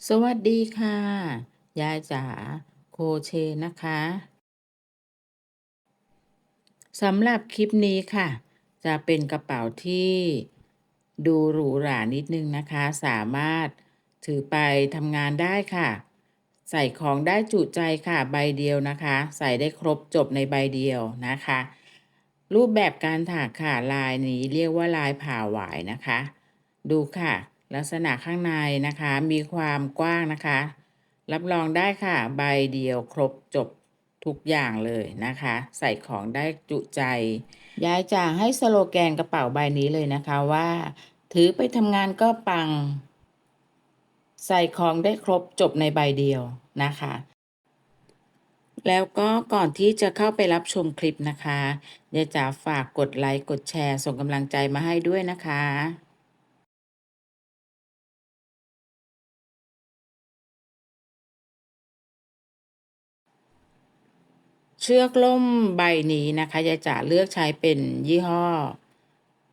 สวัสดีค่ะยายจ๋าโคเชนะคะสำหรับคลิปนี้ค่ะจะเป็นกระเป๋าที่ดูหรูหรานิดนึงนะคะสามารถถือไปทำงานได้ค่ะใส่ของได้จุใจค่ะใบเดียวนะคะใส่ได้ครบจบในใบเดียวนะคะรูปแบบการถักค่ะลายนี้เรียกว่าลายผ่าหวายนะคะดูค่ะลักษณะข้างในนะคะมีความกว้างนะคะ รับรองได้ค่ะใบเดียวครบจบทุกอย่างเลยนะคะใส่ของได้จุใจยายจะให้สโลแกนกระเป๋าใบนี้เลยนะคะว่าถือไปทำงานก็ปังใส่ของได้ครบจบในใบเดียวนะคะแล้วก็ก่อนที่จะเข้าไปรับชมคลิปนะคะยายจ๋าฝากกดไลค์กดแชร์ส่งกำลังใจมาให้ด้วยนะคะ เชือกล่มใบนี้นะคะยายจ๋าเลือกใช้เป็นยี่ห้อ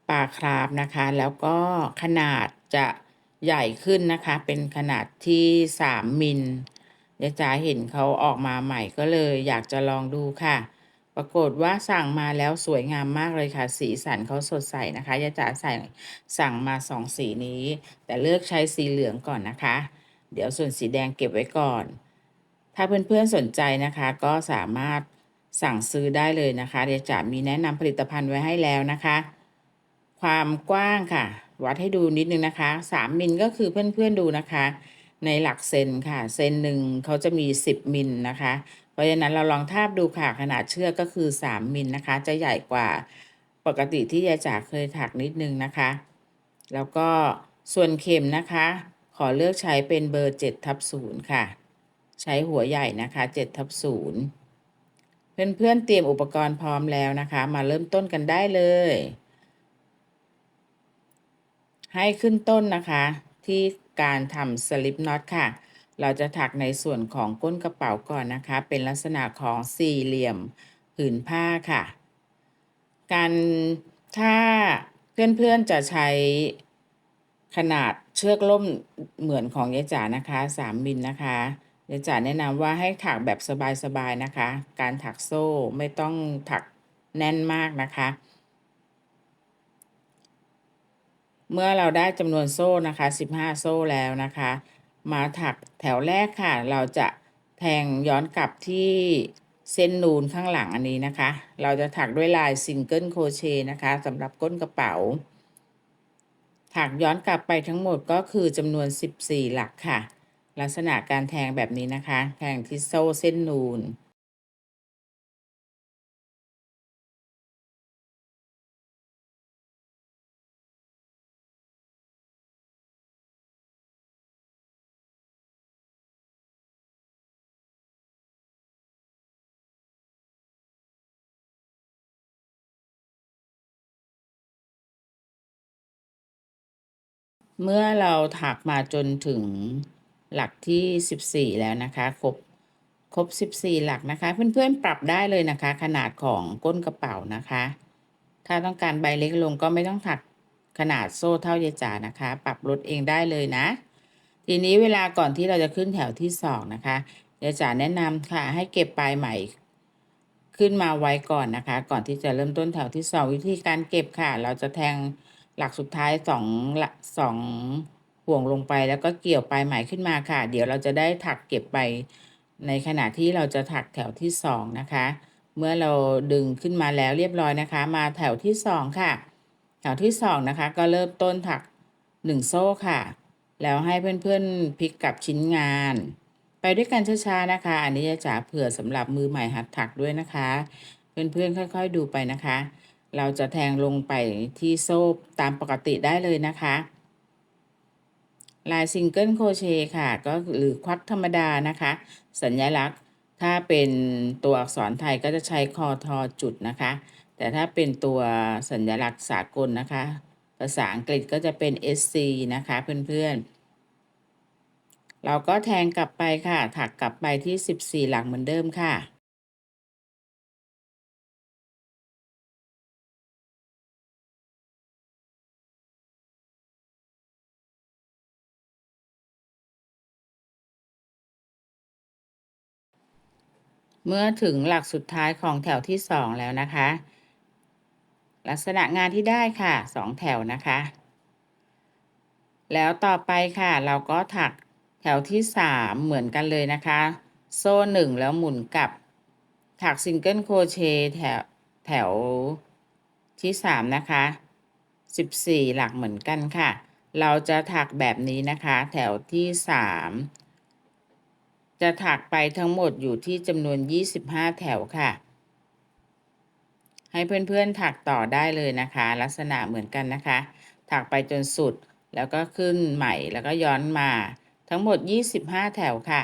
ปาคราฟนะคะแล้วก็ขนาดจะใหญ่ขึ้นนะคะเป็นขนาดที่3 มิลยายจ๋าเห็นเขาออกมาใหม่ก็เลยอยากจะลองดูค่ะปรากฏว่าสั่งมาแล้วสวยงามมากเลยค่ะสีสันเขาสดใสนะคะยายจ๋าสั่งมา2 สีนี้แต่เลือกใช้สีเหลืองก่อนนะคะเดี๋ยวส่วนสีแดงเก็บไว้ก่อน ถ้าเพื่อนๆสนใจนะคะก็สามารถสั่งซื้อได้เลยนะคะเดี๋ยวจะมีแนะนำผลิตภัณฑ์ไว้ให้แล้วนะคะความกว้างค่ะวัดให้ดูนิดนึงนะคะ3 มิลก็คือเพื่อนๆดูนะคะในหลักเซนค่ะเซนหนึ่งเขาจะมี10 มิลนะคะเพราะฉะนั้นเราลองทาบดูค่ะขนาดเชือกก็คือ3 มิลนะคะจะใหญ่กว่าปกติที่ยายจ๋าเคยถักนิดนึงนะคะแล้วก็ส่วนเข็มนะคะขอเลือกใช้เป็นเบอร์7/0ค่ะ ใช้หัวใหญ่นะคะ7/0เพื่อนๆเตรียมอุปกรณ์พร้อมแล้วนะคะมาเริ่มต้นกันได้เลยให้ขึ้นต้นนะคะที่การทำสลิปน็อตค่ะเราจะถักในส่วนของก้นกระเป๋าก่อนนะคะเป็นลักษณะของสี่เหลี่ยมผืนผ้าค่ะการถ้าเพื่อนๆจะใช้ขนาดเชือกล่มเหมือนของยายจ๋านะคะ3 มิลนะคะยายจ๋าแนะนำว่าให้ถักแบบสบายๆนะคะการถักโซ่ไม่ต้องถักแน่นมากนะคะเมื่อเราได้จำนวนโซ่นะคะ15 โซ่แล้วนะคะมาถักแถวแรกค่ะเราจะแทงย้อนกลับที่เส้นนูนข้างหลังอันนี้นะคะเราจะถักด้วยลายซิงเกิลโครเชต์นะคะสำหรับก้นกระเป๋า ถักย้อนกลับไปทั้งหมดก็คือจำนวน14หลักค่ะลักษณะการแทงแบบนี้นะคะแทงที่โซ่เส้นนูนเมื่อเราถักมาจนถึงหลักที่14แล้วนะคะครบ14หลักนะคะเพื่อนๆปรับได้เลยนะคะขนาดของก้นกระเป๋านะคะถ้าต้องการใบเล็กลงก็ไม่ต้องถักขนาดโซ่เท่ายายจ๋านะคะปรับลดเองได้เลยนะทีนี้เวลาก่อนที่เราจะขึ้นแถวที่2นะคะยายจ๋าแนะนำค่ะให้เก็บปลายไหมขึ้นมาไว้ก่อนนะคะก่อนที่จะเริ่มต้นแถวที่2วิธีการเก็บค่ะเราจะแทงหลักสุดท้ายสองห่วงลงไปแล้วก็เกี่ยวปลายไหมขึ้นมาค่ะเดี๋ยวเราจะได้ถักเก็บไปในขณะที่เราจะถักแถวที่2นะคะเมื่อเราดึงขึ้นมาแล้วเรียบร้อยนะคะมาแถวที่2ค่ะแถวที่2นะคะก็เริ่มต้นถัก1 โซ่ค่ะแล้วให้เพื่อนๆพลิกกลับชิ้นงานไปด้วยกันช้าๆนะคะอันนี้จะจ๋าเผื่อสำหรับมือใหม่หัดถักด้วยนะคะเพื่อนๆค่อยๆดูไปนะคะเราจะแทงลงไปที่โซ่ตามปกติได้เลยนะคะลายซิงเกิลโครเชต์ค่ะก็หรือควักธรรมดานะคะสัญลักษณ์ถ้าเป็นตัวอักษรไทยก็จะใช้คอทอจุดนะคะแต่ถ้าเป็นตัวสัญลักษณ์สากลนะคะภาษาอังกฤษก็จะเป็น SC นะคะเพื่อนๆเราก็แทงกลับไปค่ะถักกลับไปที่14หลักเหมือนเดิมค่ะ เมื่อถึงหลักสุดท้ายของแถวที่2แล้วนะคะ ลักษณะงานที่ได้ค่ะ2แถวนะคะ แล้วต่อไปค่ะเราก็ถักแถวที่3เหมือนกันเลยนะคะ โซ่1แล้วหมุนกลับถักซิงเกิลโครเชต์แถวที่3นะคะ14หลักเหมือนกันค่ะ เราจะถักแบบนี้นะคะ แถวที่3จะถักไปทั้งหมดอยู่ที่จำนวน25แถวค่ะ ให้เพื่อนๆถักต่อได้เลยนะคะ ลักษณะเหมือนกันนะคะ ถักไปจนสุดแล้วก็ขึ้นใหม่แล้วก็ย้อนมาทั้งหมด25แถวค่ะ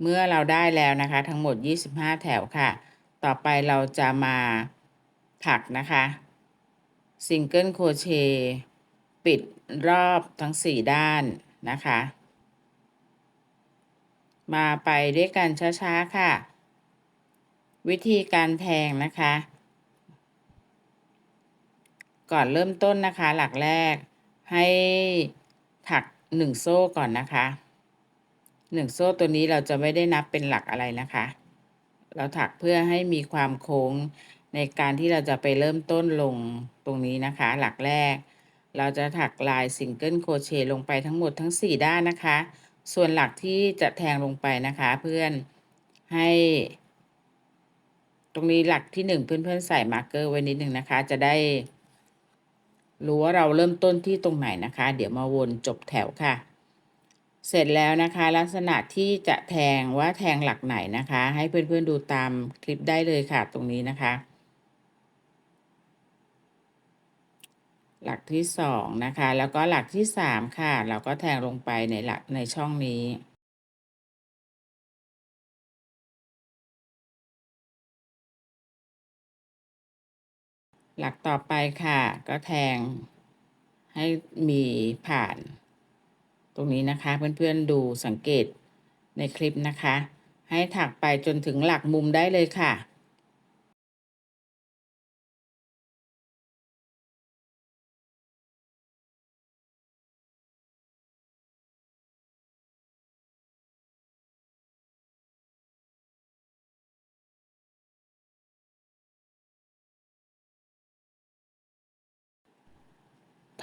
เมื่อเราได้แล้วนะคะทั้งหมด25แถวค่ะ ต่อไปเราจะมาถักนะคะซิงเกิลโครเชต์ปิดรอบทั้ง4ด้านนะคะ มาไปด้วยกันช้าๆค่ะ วิธีการแทงนะคะ ก่อนเริ่มต้นนะคะหลักแรกให้ถัก1โซ่ก่อนนะคะ1โซ่ตัวนี้เราจะไม่ได้นับเป็นหลักอะไรนะคะเราถักเพื่อให้มีความโค้งในการที่เราจะไปเริ่มต้นลงตรงนี้นะคะหลักแรกเราจะถักลายซิงเกิลโครเชต์ลงไปทั้งหมดทั้ง4ด้านนะคะส่วนหลักที่จะแทงลงไปนะคะเพื่อนให้ตรงนี้หลักที่1เพื่อนๆใส่มาร์กเกอร์ไว้นิดนึงนะคะจะได้รู้ว่าเราเริ่มต้นที่ตรงไหนนะคะเดี๋ยวมาวนจบแถวค่ะเสร็จแล้วนะคะลักษณะที่จะแทงว่าแทงหลักไหนนะคะให้เพื่อนๆดูตามคลิปได้เลยค่ะตรงนี้นะคะหลักที่2นะคะแล้วก็หลักที่3ค่ะเราก็แทงลงไปในหลักในช่องนี้หลักต่อไปค่ะก็แทงให้มีผ่านตรงนี้นะคะเพื่อนๆดูสังเกตในคลิปนะคะให้ถักไปจนถึงหลักมุมได้เลยค่ะ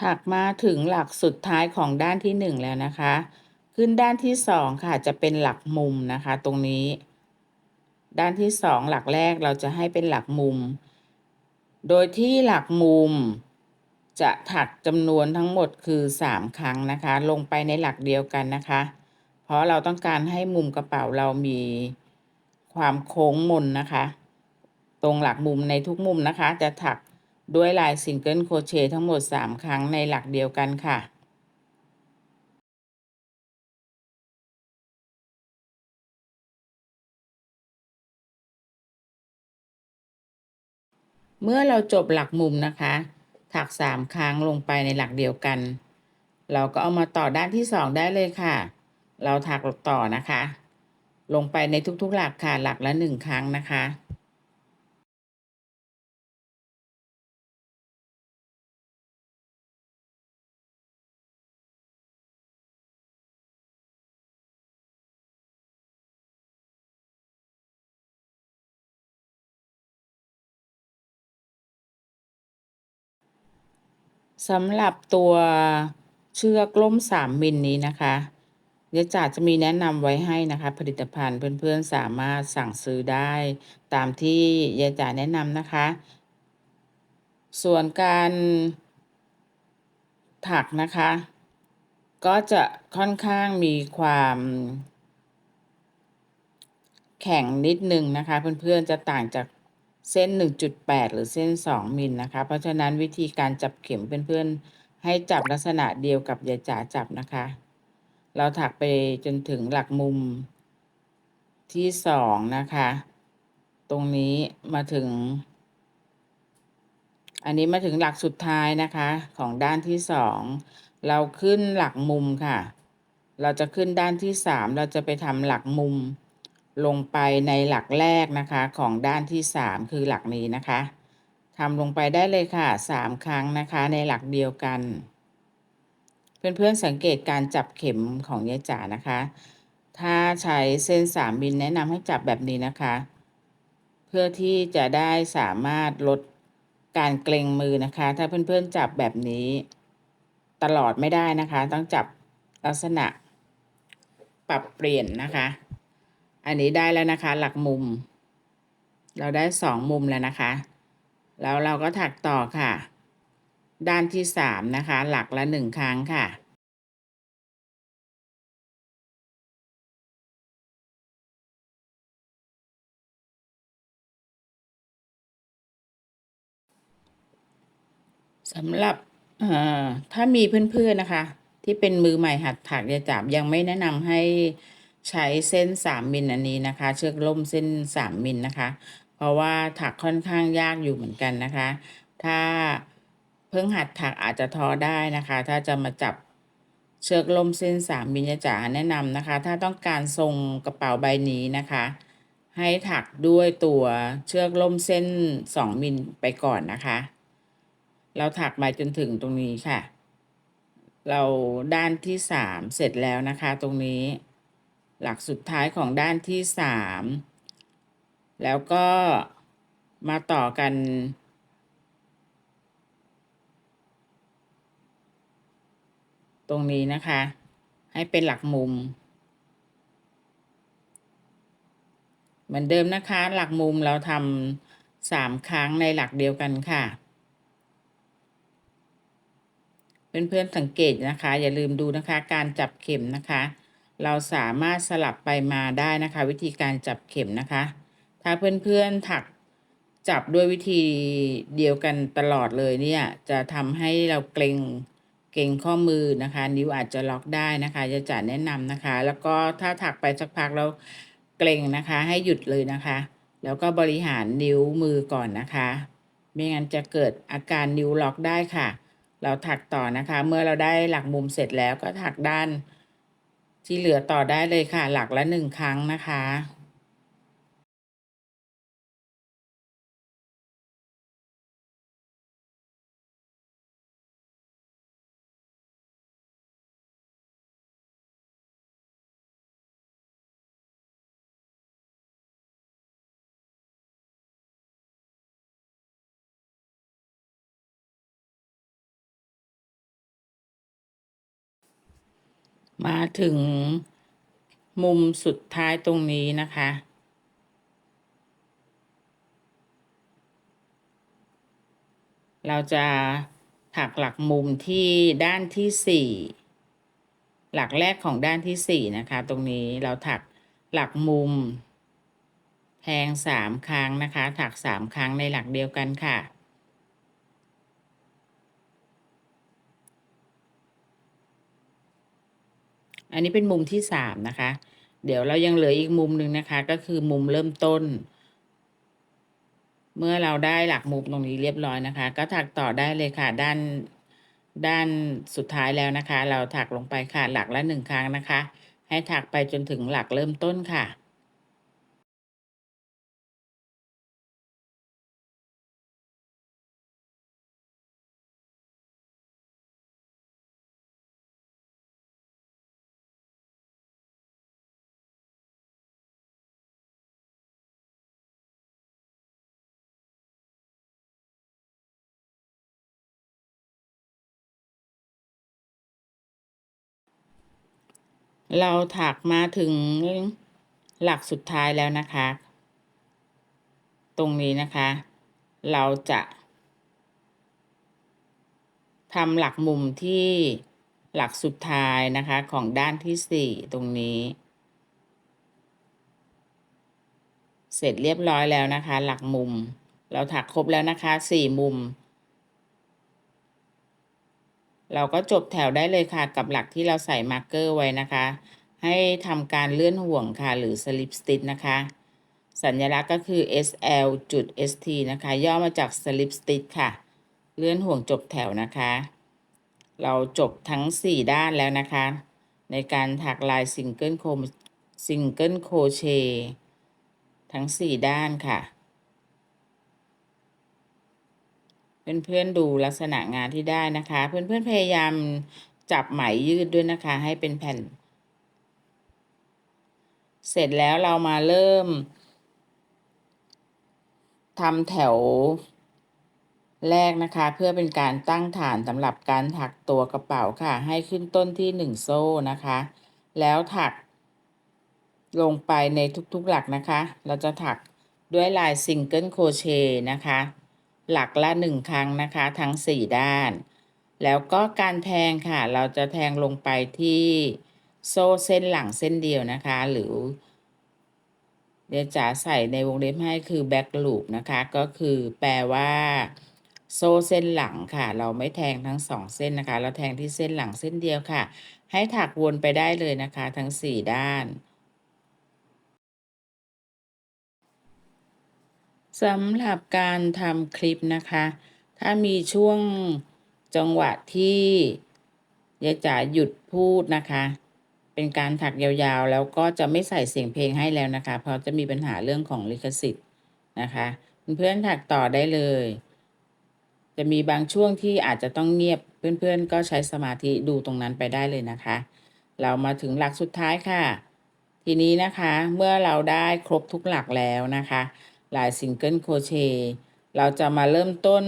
ถักมาถึงหลักสุดท้ายของด้านที่1แล้วนะคะขึ้นด้านที่2ค่ะจะเป็นหลักมุมนะคะตรงนี้ด้านที่2หลักแรกเราจะให้เป็นหลักมุมโดยที่หลักมุมจะถักจำนวนทั้งหมดคือ3ครั้งนะคะลงไปในหลักเดียวกันนะคะเพราะเราต้องการให้มุมกระเป๋าเรามีความโค้งมนนะคะตรงหลักมุมในทุกมุมนะคะจะถักด้วยลายซิงเกิลโครเชต์ทั้งหมด3ครั้งในหลักเดียวกันค่ะเมื่อเราจบหลักมุมนะคะถัก3ครั้งลงไปในหลักเดียวกันเราก็เอามาต่อด้านที่2ได้เลยค่ะเราถักต่อนะคะลงไปในทุกๆหลักค่ะหลักละ1ครั้งนะคะ สำหรับตัวเชือกล่ม3มิลนี้นะคะเดี๋ยวจ๋าจะมีแนะนำไว้ให้นะคะผลิตภัณฑ์เพื่อนๆสามารถสั่งซื้อได้ตามที่ยายจ๋าแนะนำนะคะส่วนการถักนะคะก็จะค่อนข้างมีความแข็งนิดนึงนะคะเพื่อนๆจะต่างจากเส้น 1.8 หรือเส้น2มิลนะคะเพราะฉะนั้นวิธีการจับเข็มเพื่อนๆให้จับลักษณะเดียวกับยายจ๋าจับนะคะเราถักไปจนถึงหลักมุมที่2นะคะตรงนี้มาถึงอันนี้มาถึงหลักสุดท้ายนะคะของด้านที่2เราขึ้นหลักมุมค่ะเราจะขึ้นด้านที่3เราจะไปทำหลักมุมลงไปในหลักแรกนะคะของด้านที่3คือหลักนี้นะคะทำลงไปได้เลยค่ะ3ครั้งนะคะในหลักเดียวกันเพื่อนๆสังเกตการจับเข็มของยายจ๋านะคะ ถ้าใช้เส้น3มิลแนะนำให้จับแบบนี้นะคะ เพื่อที่จะได้สามารถลดการเกร็งมือนะคะ ถ้าเพื่อนๆจับแบบนี้ตลอดไม่ได้นะคะ ต้องจับลักษณะปรับเปลี่ยนนะคะ อันนี้ได้แล้วนะคะ หลักมุม เราได้2มุมแล้วนะคะ แล้วเราก็ถักต่อค่ะ ด้านที่3นะคะ หลักละ1ครั้งค่ะ สำหรับถ้ามีเพื่อนๆนะคะ ที่เป็นมือใหม่หัดถักจับยังไม่แนะนำให้ใช้เส้น3มิลอันนี้นะคะ เชือกล่มเส้น3มิลนะคะ เพราะว่าถักค่อนข้างยากอยู่เหมือนกันนะคะ ถ้าเพิ่งหัดถักอาจจะท้อได้นะคะ ถ้าจะมาจับเชือกล่มเส้น3มิลจ๋าแนะนำนะคะ ถ้าต้องการทรงกระเป๋าใบนี้นะคะ ให้ถักด้วยตัวเชือกล่มเส้น2มิลไปก่อนนะคะเราถักมาจนถึงตรงนี้ค่ะ เราด้านที่3เสร็จแล้วนะคะ ตรงนี้ หลักสุดท้ายของด้านที่3แล้วก็มาต่อกันตรงนี้นะคะ ให้เป็นหลักมุม เหมือนเดิมนะคะ หลักมุมเราทำ3ครั้งในหลักเดียวกันค่ะเพื่อนๆสังเกตนะคะ อย่าลืมดูนะคะการจับเข็มนะคะ เราสามารถสลับไปมาได้นะคะ วิธีการจับเข็มนะคะ ถ้าเพื่อนๆถักจับด้วยวิธีเดียวกันตลอดเลยเนี่ยจะทำให้เราเกร็งข้อมือนะคะ นิ้วอาจจะล็อกได้นะคะจะแนะนำนะคะ แล้วก็ถ้าถักไปสักพักแล้วเกร็งนะคะให้หยุดเลยนะคะ แล้วก็บริหารนิ้วมือก่อนนะคะไม่งั้นจะเกิดอาการนิ้วล็อกได้ค่ะ เราถักต่อนะคะ เมื่อเราได้หลักมุมเสร็จแล้วก็ถักด้านที่เหลือต่อได้เลยค่ะ หลักละ1ครั้งนะคะมาถึงมุมสุดท้ายตรงนี้นะคะ เราจะถักหลักมุมที่ด้านที่4หลักแรกของด้านที่4นะคะ ตรงนี้เราถักหลักมุมแทง3ครั้งนะคะ ถัก3ครั้งในหลักเดียวกันค่ะ อันนี้เป็นมุมที่3นะคะ เดี๋ยวเรายังเหลืออีกมุมหนึ่งนะคะ ก็คือมุมเริ่มต้น เมื่อเราได้หลักมุมตรงนี้เรียบร้อยนะคะ ก็ถักต่อได้เลยค่ะ ด้านสุดท้ายแล้วนะคะ เราถักลงไปค่ะ หลักละ1ครั้งนะคะ ให้ถักไปจนถึงหลักเริ่มต้นค่ะ เราถักมาถึงหลักสุดท้ายแล้วนะคะ ตรงนี้นะคะ เราจะทำหลักมุมที่หลักสุดท้ายนะคะของด้านที่4ตรงนี้ เสร็จเรียบร้อยแล้วนะคะ หลักมุม เราถักครบแล้วนะคะ4มุม เราก็จบแถวได้เลยค่ะกับหลักที่เราใส่มาร์กเกอร์ไว้นะคะ ให้ทำการเลื่อนห่วงค่ะหรือ slip stitch นะคะ สัญลักษณ์ก็คือ SL.ST นะคะ ย่อมาจาก slip stitch ค่ะ เลื่อนห่วงจบแถวนะคะ เราจบทั้ง4ด้านแล้วนะคะ ในการถักลายซิงเกิลโคเชต์ทั้ง4ด้านค่ะ เพื่อนๆดูลักษณะงานที่ได้นะคะ เพื่อนๆพยายามจับไหมยืดด้วยนะคะ ให้เป็นแผ่น เสร็จแล้วเรามาเริ่มทำแถวแรกนะคะ เพื่อเป็นการตั้งฐานสำหรับการถักตัวกระเป๋าค่ะ ให้ขึ้นต้นที่1โซ่นะคะ แล้วถักลงไปในทุกๆหลักนะคะ เราจะถักด้วยลายซิงเกิลโครเชต์นะคะ หลักละ1ครั้งนะคะทั้ง4ด้าน แล้วก็การแทงค่ะ เราจะแทงลงไปที่โซ่เส้นหลังเส้นเดียวนะคะ หรือเดี๋ยวจ๋าใส่ในวงเล็บให้คือ back loop นะคะ ก็คือแปลว่าโซ่เส้นหลังค่ะ เราไม่แทงทั้ง2เส้นนะคะ เราแทงที่เส้นหลังเส้นเดียวค่ะ ให้ถักวนไปได้เลยนะคะทั้ง4ด้านสำหรับการทำคลิปนะคะ ถ้ามีช่วงจังหวะที่ยายจ๋าหยุดพูดนะคะ เป็นการถักยาวๆแล้วก็จะไม่ใส่เสียงเพลงให้แล้วนะคะ เพราะจะมีปัญหาเรื่องของลิขสิทธิ์นะคะเพื่อนๆถักต่อได้เลย จะมีบางช่วงที่อาจจะต้องเงียบเพื่อนๆก็ใช้สมาธิดูตรงนั้นไปได้เลยนะคะ เรามาถึงหลักสุดท้ายค่ะ ทีนี้นะคะเมื่อเราได้ครบทุกหลักแล้วนะคะลายซิงเกิลโครเชต์เราจะมาเริ่มต้น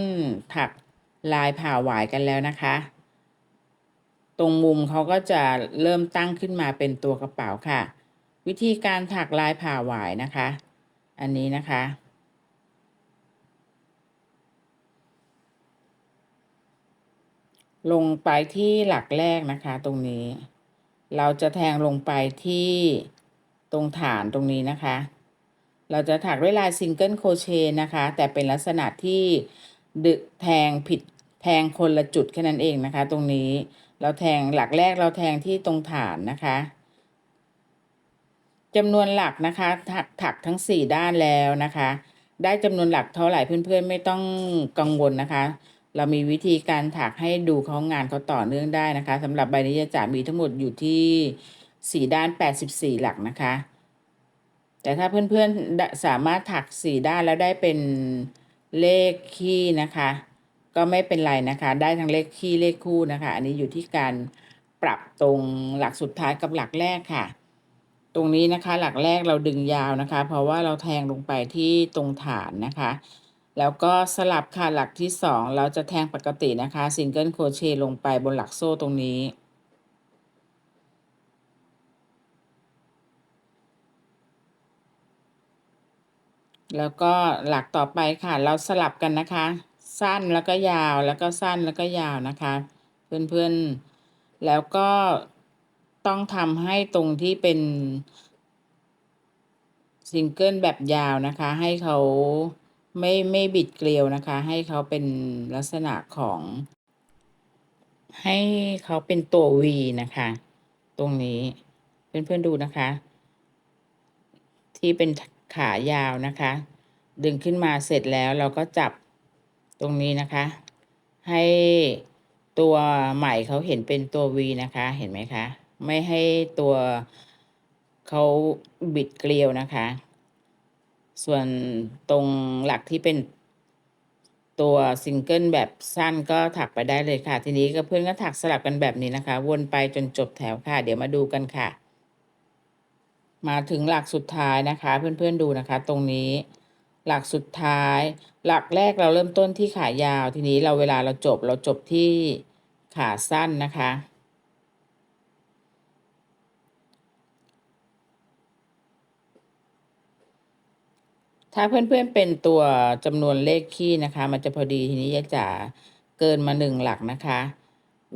ถักลายผ่าหวายกันแล้วนะคะ ตรงมุมเขาก็จะเริ่มตั้งขึ้นมาเป็นตัวกระเป๋าค่ะ วิธีการถักลายผ่าหวายนะคะ อันนี้นะคะ ลงไปที่หลักแรกนะคะตรงนี้ เราจะแทงลงไปที่ตรงฐานตรงนี้นะคะ เราจะถักด้วยลายซิงเกิลโครเชต์นะคะ แต่เป็นลักษณะที่แทงผิดแทงคนละจุดแค่นั้นเองนะคะ ตรงนี้เราแทงหลักแรกเราแทงที่ตรงฐานนะคะจำนวนหลักนะคะถักทั้ง4ด้านแล้วนะคะ ได้จำนวนหลักเท่าไหร่เพื่อนๆไม่ต้องกังวลนะคะ เรามีวิธีการถักให้ดูเขางานเขาต่อเนื่องได้นะคะสำหรับใบนี้จะมีทั้งหมดอยู่ที่4ด้าน84หลักนะคะ แต่ถ้าเพื่อนๆสามารถถัก4ด้านแล้วได้เป็นเลขคี่นะคะ ก็ไม่เป็นไรนะคะ ได้ทั้งเลขคี่เลขคู่นะคะ อันนี้อยู่ที่การปรับตรงหลักสุดท้ายกับหลักแรกค่ะ ตรงนี้นะคะหลักแรกเราดึงยาวนะคะ เพราะว่าเราแทงลงไปที่ตรงฐานนะคะ แล้วก็สลับค่ะหลักที่2เราจะแทงปกตินะคะซิงเกิลโครเชต์ลงไปบนหลักโซ่ตรงนี้แล้วก็หลักต่อไปค่ะเราสลับกันนะคะ สั้นแล้วก็ยาวแล้วก็สั้นแล้วก็ยาวนะคะ เพื่อนๆแล้วก็ต้องทำให้ตรงที่เป็นซิงเกิลแบบยาวนะคะ ให้เขาไม่บิดเกลียวนะคะ ให้เขาเป็นลักษณะของให้เขาเป็นตัว V นะคะ ตรงนี้เพื่อนๆดูนะคะ ที่เป็นขายาวนะคะ ดึงขึ้นมาเสร็จแล้วเราก็จับตรงนี้นะคะ ให้ตัวไหมเขาเห็นเป็นตัว V นะคะเห็นไหมคะไม่ให้ตัวเขาบิดเกลียวนะคะ ส่วนตรงหลักที่เป็นตัวซิงเกิลแบบสั้นก็ถักไปได้เลยค่ะ ทีนี้ก็เพื่อนก็ถักสลับกันแบบนี้นะคะ วนไปจนจบแถวค่ะเดี๋ยวมาดูกันค่ะ มาถึงหลักสุดท้ายนะคะเพื่อนๆดูนะคะตรงนี้หลักสุดท้ายหลักแรกเราเริ่มต้นที่ขายาวทีนี้เวลาเราจบที่ขาสั้นนะคะถ้าเพื่อนๆเป็นตัวจำนวนเลขคี่นะคะมันจะพอดีทีนี้จะเกินมา1หลักนะคะ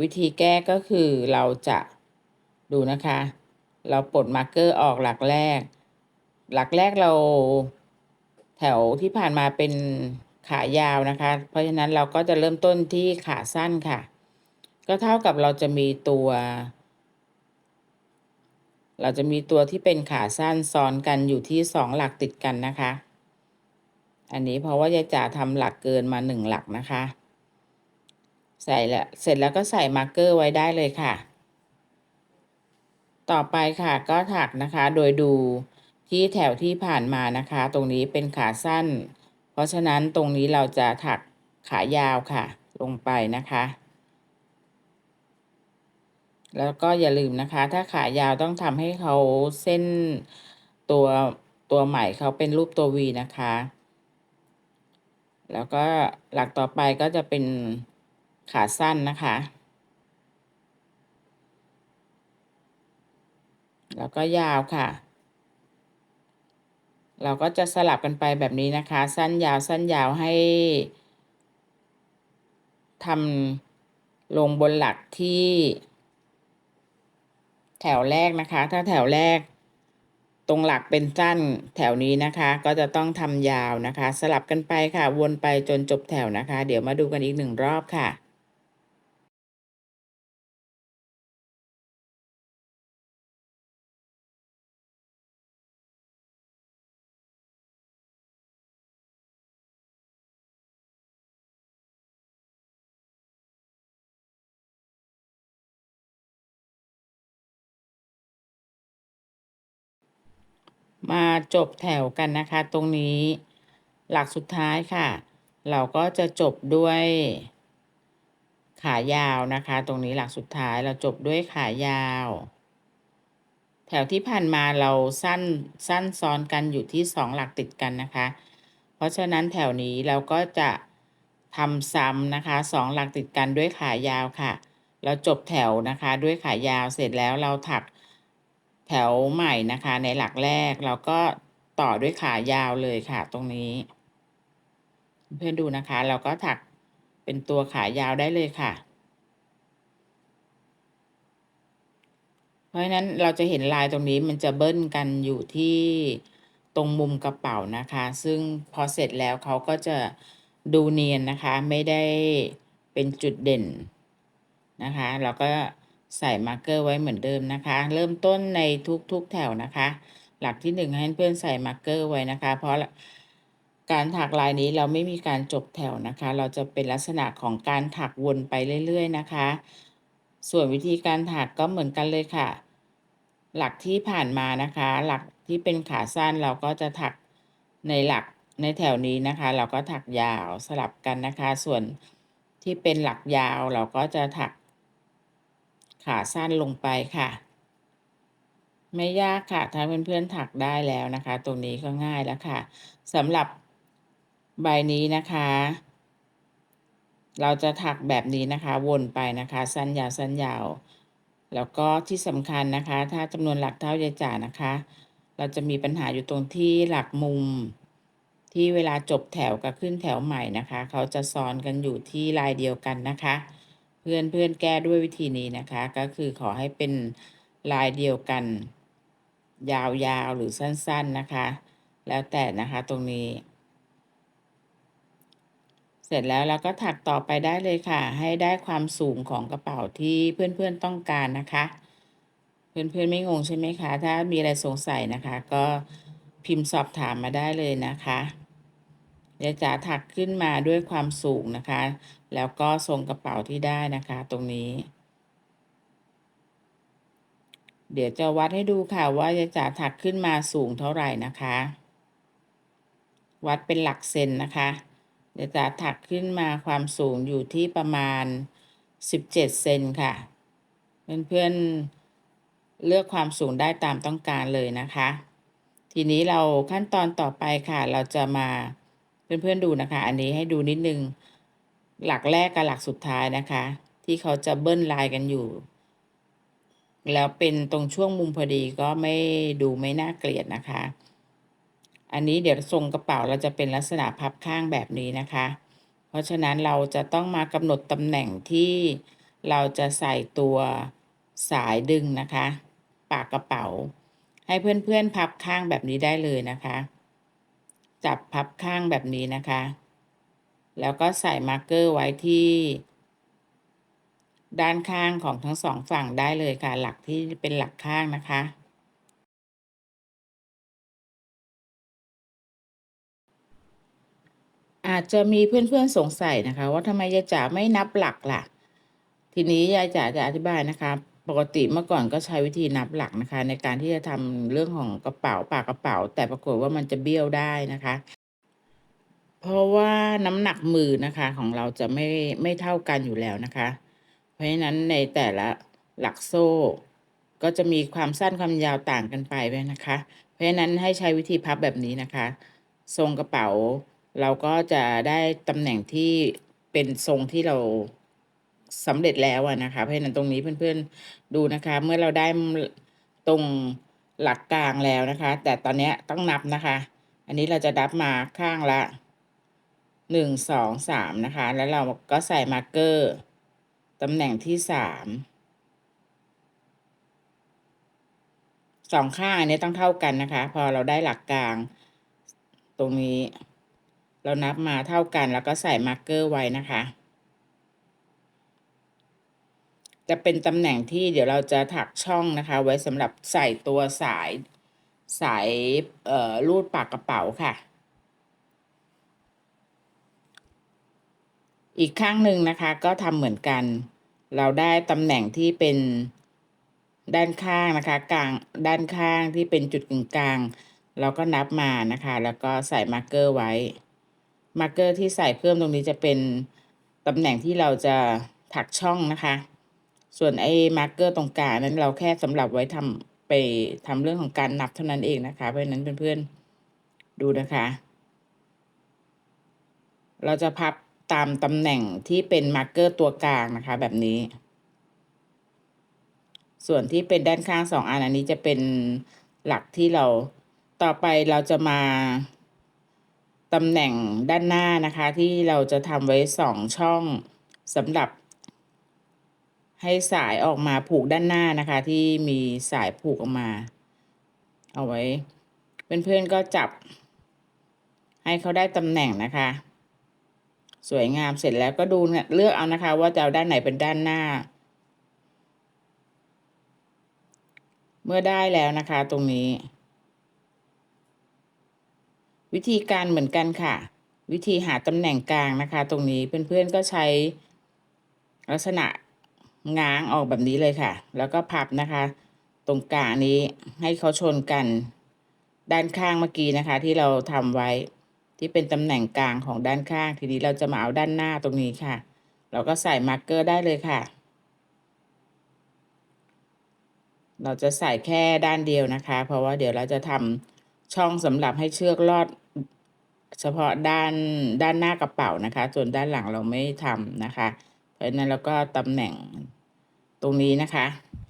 วิธีแก้ก็คือเราจะดูนะคะเราปลดมาร์กเกอร์ออกหลักแรกเราแถวที่ผ่านมาเป็นขายาวนะคะเพราะฉะนั้นเราก็จะเริ่มต้นที่ขาสั้นค่ะก็เท่ากับเราจะมีตัวที่เป็นขาสั้นซ้อนกันอยู่ที่2หลักติดกันนะคะอันนี้เพราะว่ายายจ๋าทำหลักเกินมา1หลักนะคะใส่แล้วเสร็จแล้วก็ใส่มาร์กเกอร์ไว้ได้เลยค่ะต่อไปค่ะก็ถักนะคะโดยดูที่แถวที่ผ่านมานะคะตรงนี้เป็นขาสั้นเพราะฉะนั้นตรงนี้เราจะถักขายาวค่ะลงไปนะคะแล้วก็อย่าลืมนะคะถ้าขายาวต้องทำให้เขาเส้น ตัวตัวใหม่เขาเป็นรูปตัว V นะคะ แล้วก็หลักต่อไปก็จะเป็นขาสั้นนะคะ แล้วก็ยาวค่ะ เราก็จะสลับกันไปแบบนี้นะคะ สั้นยาวสั้นยาวให้ทำลงบนหลักที่แถวแรกนะคะ ถ้าแถวแรกตรงหลักเป็นสั้นแถวนี้นะคะ ก็จะต้องทำยาวนะคะ สลับกันไปค่ะ วนไปจนจบแถวนะคะ เดี๋ยวมาดูกันอีก1 รอบค่ะ มาจบแถวกันนะคะ ตรงนี้หลักสุดท้ายค่ะ เราก็จะจบด้วยขายาวนะคะ ตรงนี้หลักสุดท้ายเราจบด้วยขายาว แถวที่ผ่านมาเราสั้นซ้อนกันอยู่ที่2หลักติดกันนะคะ เพราะฉะนั้นแถวนี้เราก็จะทำซ้ำนะคะ2หลักติดกันด้วยขายาวค่ะ เราจบแถวนะคะด้วยขายาวเสร็จแล้วเราถักแถวใหม่นะคะ ในหลักแรกเราก็ต่อด้วยขายาวเลยค่ะ ตรงนี้ เพื่อนดูนะคะ เราก็ถักเป็นตัวขายาวได้เลยค่ะ เพราะฉะนั้นเราจะเห็นลายตรงนี้มันจะเบิ้ลกันอยู่ที่ตรงมุมกระเป๋านะคะ ซึ่งพอเสร็จแล้วเขาก็จะดูเนียนนะคะ ไม่ได้เป็นจุดเด่นนะคะ เราก็ใส่มาร์กเกอร์ไว้เหมือนเดิมนะคะ เริ่มต้นในทุกแถวนะคะ หลักที่1ให้เพื่อนใส่มาร์กเกอร์ไว้นะคะ เพราะการถักลายนี้เราไม่มีการจบแถวนะคะ เราจะเป็นลักษณะของการถักวนไปเรื่อยๆนะคะ ส่วนวิธีการถักก็เหมือนกันเลยค่ะ หลักที่ผ่านมานะคะ หลักที่เป็นขาสั้นเราก็จะถักในหลักในแถวนี้นะคะ เราก็ถักยาวสลับกันนะคะ ส่วนที่เป็นหลักยาวเราก็จะถักขาสั้นลงไปค่ะ ไม่ยากค่ะถ้าเพื่อนๆถักได้แล้วนะคะ ตรงนี้ก็ง่ายแล้วค่ะสำหรับใบนี้นะคะ เราจะถักแบบนี้นะคะวนไปนะคะสั้นยาวสั้นยาวแล้วก็ที่สำคัญนะคะ ถ้าจำนวนหลักเท่ายายจ๋านะคะ เราจะมีปัญหาอยู่ตรงที่หลักมุม ที่เวลาจบแถวกับขึ้นแถวใหม่นะคะ เขาจะซ้อนกันอยู่ที่ลายเดียวกันนะคะ เพื่อนแก้ด้วยวิธีนี้นะคะ ก็คือขอให้เป็นลายเดียวกัน ยาวๆหรือสั้นๆนะคะ แล้วแต่นะคะตรงนี้ เสร็จแล้วเราก็ถักต่อไปได้เลยค่ะ ให้ได้ความสูงของกระเป๋าที่เพื่อนๆต้องการนะคะ เพื่อนๆไม่งงใช่ไหมคะ ถ้ามีอะไรสงสัยนะคะ ก็พิมพ์สอบถามมาได้เลยนะคะยายจ๋าถักขึ้นมาด้วยความสูงนะคะ แล้วก็ทรงกระเป๋าที่ได้นะคะ ตรงนี้ เดี๋ยวจะวัดให้ดูค่ะว่ายายจ๋าถักขึ้นมาสูงเท่าไหร่นะคะ วัดเป็นหลักเซนนะคะเดี๋ยวจะถักขึ้นมาความสูงอยู่ที่ประมาณ17 เซนค่ะ เพื่อนๆเลือกความสูงได้ตามต้องการเลยนะคะ ทีนี้เราขั้นตอนต่อไปค่ะ เราจะมาเพื่อนๆดูนะคะ อันนี้ให้ดูนิดนึง หลักแรกกับหลักสุดท้ายนะคะ ที่เขาจะเบิ้ลลายกันอยู่ แล้วเป็นตรงช่วงมุมพอดีก็ไม่ดูไม่น่าเกลียดนะคะ อันนี้เดี๋ยวทรงกระเป๋าเราจะเป็นลักษณะพับข้างแบบนี้นะคะ เพราะฉะนั้นเราจะต้องมากำหนดตำแหน่งที่เราจะใส่ตัวสายดึงนะคะ ปากกระเป๋า ให้เพื่อนๆพับข้างแบบนี้ได้เลยนะคะ จับพับข้างแบบนี้นะคะ แล้วก็ใส่มาร์กเกอร์ไว้ที่ด้านข้างของทั้ง2ฝั่งได้เลยค่ะ หลักที่เป็นหลักข้างนะคะ อาจจะมีเพื่อนๆสงสัยนะคะว่าทำไมยายจ๋าไม่นับหลักล่ะ ทีนี้ยายจ๋าจะอธิบายนะคะ ปกติเมื่อก่อนก็ใช้วิธีนับหลักนะคะ ในการที่จะทำเรื่องของกระเป๋าปากกระเป๋า แต่ปรากฏว่ามันจะเบี้ยวได้นะคะ เพราะว่าน้ำหนักมือนะคะของเราจะไม่เท่ากันอยู่แล้วนะคะ เพราะฉะนั้นในแต่ละหลักโซ่ ก็จะมีความสั้นความยาวต่างกันไปนะคะ เพราะฉะนั้นให้ใช้วิธีพับแบบนี้นะคะ ทรงกระเป๋าเราก็จะได้ตำแหน่งที่เป็นทรงที่เราสำเร็จแล้วนะคะ เพราะฉะนั้นตรงนี้เพื่อนๆดูนะคะ เมื่อเราได้ตรงหลักกลางแล้วนะคะ แต่ตอนนี้ต้องนับนะคะ อันนี้เราจะนับมาข้างละ1 2 3นะคะแล้วเราก็ใส่มาร์กเกอร์ตำแหน่งที่3 2 ข้างอันนี้ต้องเท่ากันนะคะ พอเราได้หลักกลางตรงนี้เรานับมาเท่ากันแล้วก็ใส่มาร์กเกอร์ไว้นะคะ จะเป็นตำแหน่งที่เดี๋ยวเราจะถักช่องนะคะ ไว้สำหรับใส่ตัวสายรูดปากกระเป๋าค่ะ อีกข้างหนึ่งนะคะก็ทำเหมือนกัน เราได้ตำแหน่งที่เป็นด้านข้างนะคะด้านข้างที่เป็นจุดกึ่งกลางเราก็นับมานะคะ แล้วก็ใส่มาร์กเกอร์ไว้มาร์กเกอร์ที่ใส่เพิ่มตรงนี้จะเป็นตำแหน่งที่เราจะถักช่องนะคะ ส่วนไอ้มาร์กเกอร์ตรงกลางนั้นเราแค่สำหรับไว้ไปทำเรื่องของการนับเท่านั้นเองนะคะ เพราะฉะนั้นเพื่อนๆดูนะคะ เราจะพับตามตำแหน่งที่เป็นมาร์กเกอร์ตัวกลางนะคะแบบนี้ ส่วนที่เป็นด้านข้าง2 อันนี้จะเป็นหลักที่เราต่อไปเราจะมาตำแหน่งด้านหน้านะคะ ที่เราจะทำไว้2 ช่องสำหรับให้สายออกมาผูกด้านหน้านะคะ ที่มีสายผูกออกมา เอาไว้เพื่อนๆก็จับให้เขาได้ตำแหน่งนะคะ สวยงามเสร็จแล้วก็ดูเลือกเอานะคะ ว่าจะเอาด้านไหนเป็นด้านหน้า เมื่อได้แล้วนะคะตรงนี้ วิธีการเหมือนกันค่ะ วิธีหาตำแหน่งกลางนะคะ ตรงนี้เพื่อนๆก็ใช้ลักษณะง้างออกแบบนี้เลยค่ะ แล้วก็พับนะคะ ตรงกลางนี้ให้เขาชนกันด้านข้างเมื่อกี้นะคะ ที่เราทำไว้ที่เป็นตำแหน่งกลางของด้านข้างทีนี้เราจะมาเอาด้านหน้าตรงนี้ค่ะ เราก็ใส่มาร์กเกอร์ได้เลยค่ะ เราจะใส่แค่ด้านเดียวนะคะ เพราะว่าเดี๋ยวเราจะทำช่องสำหรับให้เชือกลอดเฉพาะด้านหน้ากระเป๋านะคะ ส่วนด้านหลังเราไม่ทำนะคะ เพราะฉะนั้นแล้วก็ตำแหน่งตรงนี้นะคะ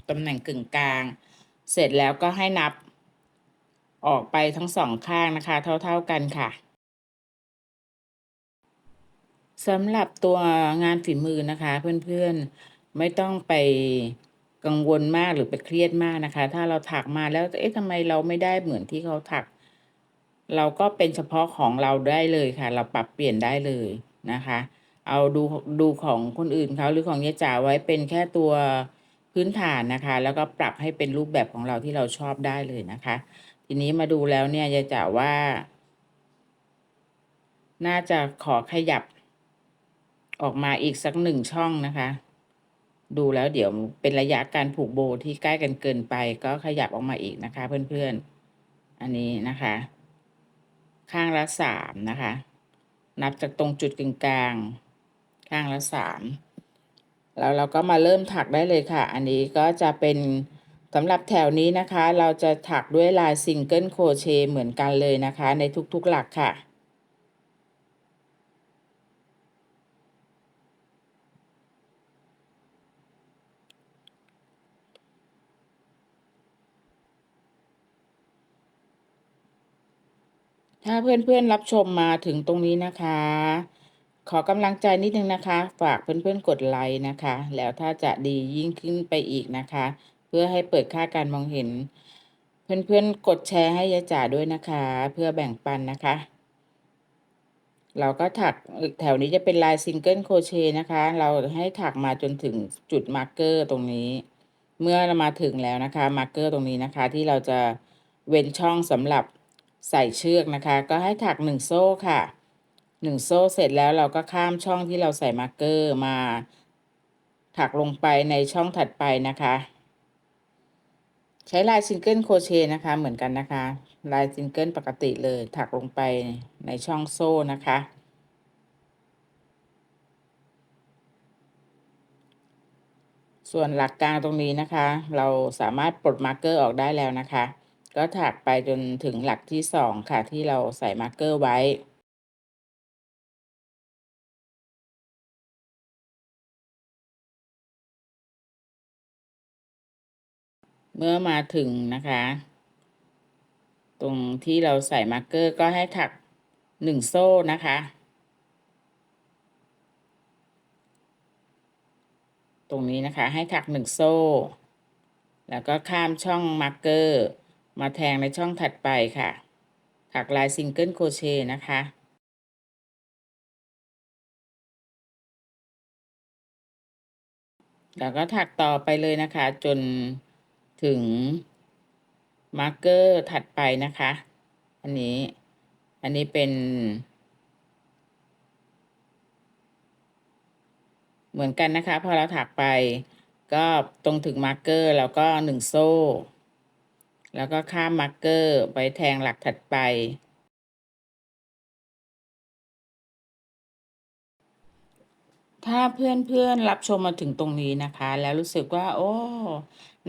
ตำแหน่งกึ่งกลางเสร็จแล้วก็ให้นับออกไปทั้ง2 ข้างนะคะ เท่ากันค่ะสำหรับตัวงานฝีมือนะคะเพื่อนๆไม่ต้องไปกังวลมากหรือไปเครียดมากนะคะ ถ้าเราถักมาแล้วทำไมเราไม่ได้เหมือนที่เขาถัก เราก็เป็นเฉพาะของเราได้เลยค่ะ เราปรับเปลี่ยนได้เลยนะคะ เอาดูของคนอื่นเขาหรือของยายจ๋าไว้เป็นแค่ตัวพื้นฐานนะคะ แล้วก็ปรับให้เป็นรูปแบบของเราที่เราชอบได้เลยนะคะ ทีนี้มาดูแล้วเนี่ยยายจ๋าว่า น่าจะขอขยับออกมาอีกสัก1 ช่องนะคะ ดูแล้วเดี๋ยวเป็นระยะการผูกโบที่ใกล้กันเกินไปก็ขยับออกมาอีกนะคะเพื่อนๆอันนี้นะคะ ข้างละ3นะคะ นับจากตรงจุดกึ่งกลางข้างละ3แล้วเราก็มาเริ่มถักได้เลยค่ะ อันนี้ก็จะเป็นสำหรับแถวนี้นะคะ เราจะถักด้วยลายซิงเกิลโครเชต์เหมือนกันเลยนะคะ ในทุกๆหลักค่ะ ถ้าเพื่อนๆรับชมมาถึงตรงนี้นะคะ ขอกำลังใจนิดนึงนะคะ ฝากเพื่อนๆกดไลค์นะคะ แล้วถ้าจะดียิ่งขึ้นไปอีกนะคะ เพื่อให้เปิดค่าการมองเห็น เพื่อนๆกดแชร์ให้ยายจ๋าด้วยนะคะ เพื่อแบ่งปันนะคะ เราก็ถักแถวนี้จะเป็นลายซิงเกิลโครเชต์นะคะ เราให้ถักมาจนถึงจุดมาร์กเกอร์ตรงนี้ เมื่อเรามาถึงแล้วนะคะมาร์กเกอร์ตรงนี้นะคะ ที่เราจะเว้นช่องสำหรับใส่เชือกนะคะ ก็ให้ถัก1 โซ่ค่ะ1 โซ่เสร็จแล้วเราก็ข้ามช่องที่เราใส่มาร์กเกอร์มาถักลงไปในช่องถัดไปนะคะ ใช้ลายซิงเกิลโครเชต์นะคะเหมือนกันนะคะลายซิงเกิลปกติเลยถักลงไปในช่องโซ่นะคะ ส่วนหลักกลางตรงนี้นะคะ เราสามารถปลดมาร์กเกอร์ออกได้แล้วนะคะ ก็ถักไปจนถึงหลักที่2ค่ะที่เราใส่มาร์กเกอร์ไว้ เมื่อมาถึงนะคะ ตรงที่เราใส่มาร์กเกอร์ก็ให้ถัก1โซ่นะคะ ตรงนี้นะคะให้ถัก1โซ่ แล้วก็ข้ามช่องมาร์กเกอร์มาแทงในช่องถัดไปค่ะถักลายซิงเกิลโครเชต์นะคะแล้วก็ถักต่อไปเลยนะคะจนถึงมาร์กเกอร์ถัดไปนะคะอันนี้เป็นเหมือนกันนะคะพอเราถักไปก็ตรงถึงมาร์กเกอร์แล้วก็1โซ่แล้วก็ข้ามมาร์กเกอร์ไปแทงหลักถัดไปถ้าเพื่อนๆรับชมมาถึงตรงนี้นะคะแล้วรู้สึกว่าโอ้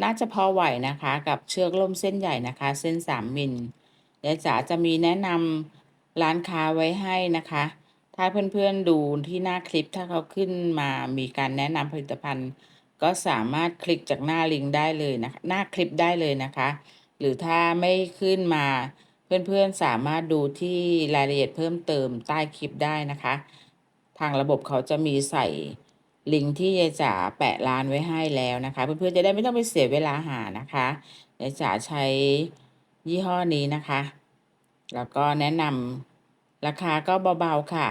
น่าจะพอไหวนะคะกับเชือกล่มเส้นใหญ่นะคะเส้น3มิลยายจ๋าจะมีแนะนำร้านค้าไว้ให้นะคะถ้าเพื่อนๆดูที่หน้าคลิปถ้าเขาขึ้นมามีการแนะนำผลิตภัณฑ์ก็สามารถคลิกจากหน้าลิงก์ได้เลยนะคะหน้าคลิปได้เลยนะคะหรือถ้าไม่ขึ้นมาเพื่อนๆสามารถดูที่รายละเอียดเพิ่มเติมใต้คลิปได้นะคะทางระบบเขาจะมีใส่ลิงก์ที่ยายจ๋าแปะร้านไว้ให้แล้วนะคะเพื่อนๆจะได้ไม่ต้องไปเสียเวลาหานะคะยายจ๋าใช้ยี่ห้อนี้นะคะแล้วก็แนะนำราคาก็เบาๆค่ะ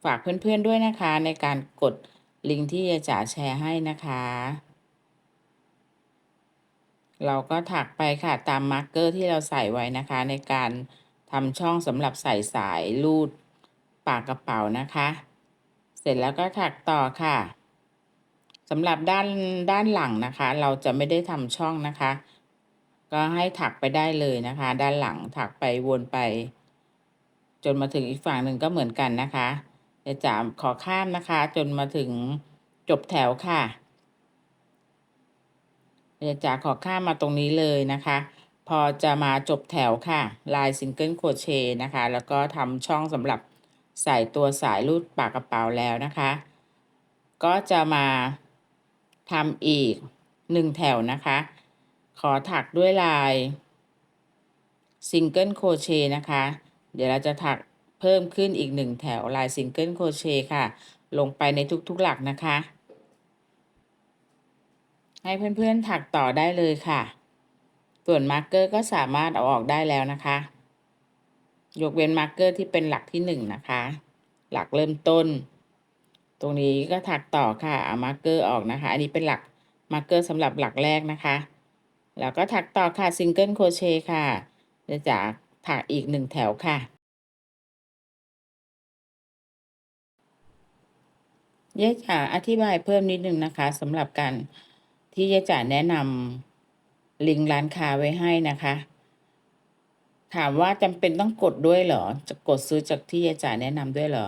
ฝากเพื่อนๆด้วยนะคะในการกดลิงก์ที่ยายจ๋าแชร์ให้นะคะเราก็ถักไปค่ะตามมาร์กเกอร์ที่เราใส่ไว้นะคะในการทำช่องสำหรับใส่สายรูดปากกระเป๋านะคะเสร็จแล้วก็ถักต่อค่ะสำหรับด้านหลังนะคะเราจะไม่ได้ทำช่องนะคะก็ให้ถักไปได้เลยนะคะด้านหลังถักไปวนไปจนมาถึงอีกฝั่งหนึ่งก็เหมือนกันนะคะเดี๋ยวจ๋าขอข้ามนะคะจนมาถึงจบแถวค่ะเดี๋ยวจ๋าขอข้ามมาตรงนี้เลยนะคะพอจะมาจบแถวค่ะลายซิงเกิลโครเชต์นะคะแล้วก็ทำช่องสำหรับใส่ตัวสายรูดปากกระเป๋าแล้วนะคะก็จะมาทำอีก1แถวนะคะขอถักด้วยลายซิงเกิลโครเชต์นะคะเดี๋ยวเราจะถักเพิ่มขึ้นอีก1แถวลายซิงเกิลโครเชต์ค่ะลงไปในทุกๆหลักนะคะให้เพื่อนๆถักต่อได้เลยค่ะส่วนมาร์กเกอร์ก็สามารถเอาออกได้แล้วนะคะยกเว้นมาร์กเกอร์ที่เป็นหลักที่1นะคะหลักเริ่มต้นตรงนี้ก็ถักต่อค่ะเอามาร์กเกอร์ออกนะคะอันนี้เป็นหลักมาร์กเกอร์สำหรับหลักแรกนะคะแล้วก็ถักต่อค่ะซิงเกิลโครเชต์ค่ะเดี๋ยวจะถักอีก1แถวค่ะยายจ๋าอธิบายเพิ่มนิดนึงนะคะสำหรับการที่ยายจ๋าแนะนำลิงก์ร้านค้าไว้ให้นะคะถามว่าจำเป็นต้องกดด้วยเหรอจะกดซื้อจากที่ยายจ๋าแนะนำด้วยเหรอ